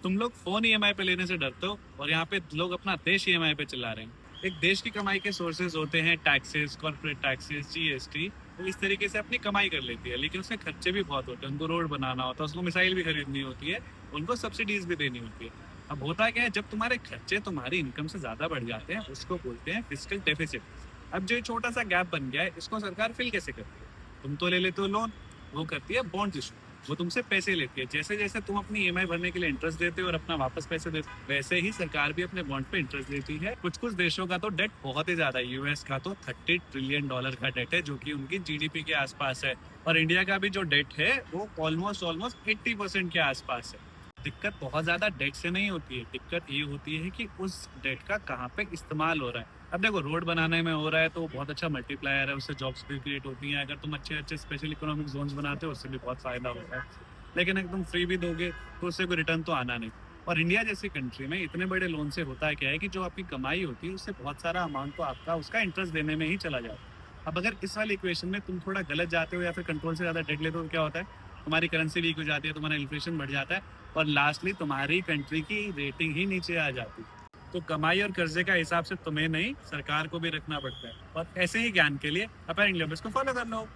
तुम लोग phone EMI पे लेने से डरते हो और यहाँ पे लोग अपना देश ईएमआई पे चला रहे हैं। एक देश की कमाई के सोर्सेज होते हैं टैक्सेस, कॉर्पोरेट टैक्सेस, जीएसटी। वो इस तरीके से अपनी कमाई कर लेती है, लेकिन उसके खर्चे भी बहुत होते हैं। उनको रोड बनाना होता है, उसको मिसाइल भी खरीदनी होती है, उनको सब्सिडीज भी देनी होती है। अब होता क्या है, जब तुम्हारे खर्चे तुम्हारी इनकम से ज्यादा बढ़ जाते हैं, उसको बोलते हैं फिस्कल डेफिसिट। अब जो ये छोटा सा गैप बन गया है, इसको सरकार फिल कैसे करती है? तुम तो ले लेते हो लोन, वो करती है बॉन्ड इशू। वो तुमसे पैसे लेती है। जैसे जैसे तुम अपनी ईएमआई भरने के लिए इंटरेस्ट देते हो और अपना वापस पैसे देते हो, वैसे ही सरकार भी अपने बॉन्ड पे इंटरेस्ट देती है। कुछ कुछ देशों का तो डेट बहुत ही ज्यादा है। यूएस का तो $30 ट्रिलियन का डेट है, जो कि उनकी जीडीपी के आसपास है। और इंडिया का भी जो डेट है वो ऑलमोस्ट 80% के आसपास है। दिक्कत बहुत ज्यादा डेट से नहीं होती है, दिक्कत ये होती है कि उस डेट का कहाँ पे इस्तेमाल हो रहा है। अब देखो, रोड बनाने में हो रहा है तो बहुत अच्छा मल्टीप्लायर है, उससे जॉब्स भी क्रिएट होती हैं। अगर तुम अच्छे अच्छे स्पेशल इकोनॉमिक जोन्स बनाते हो, उससे भी बहुत फायदा होता है। लेकिन अगर तुम फ्री भी दोगे तो उससे कोई रिटर्न तो आना नहीं। और इंडिया जैसी कंट्री में इतने बड़े लोन से होता है क्या है कि जो आपकी कमाई होती है उससे बहुत सारा अमाउंट तो आपका उसका इंटरेस्ट देने में ही चला जाता है। अब अगर इस वाली इक्वेशन में तुम थोड़ा गलत जाते हो या फिर कंट्रोल से ज्यादा डेट लेते हो तो क्या होता है, तुम्हारी करेंसी वीक हो जाती है, तुम्हारा इन्फ्लेशन बढ़ जाता है, और लास्टली तुम्हारी कंट्री की रेटिंग ही नीचे आ जाती है। तो कमाई और कर्जे का हिसाब से तुम्हें नहीं, सरकार को भी रखना पड़ता है। और ऐसे ही ज्ञान के लिए अपने इंग्लिश को फॉलो कर लो।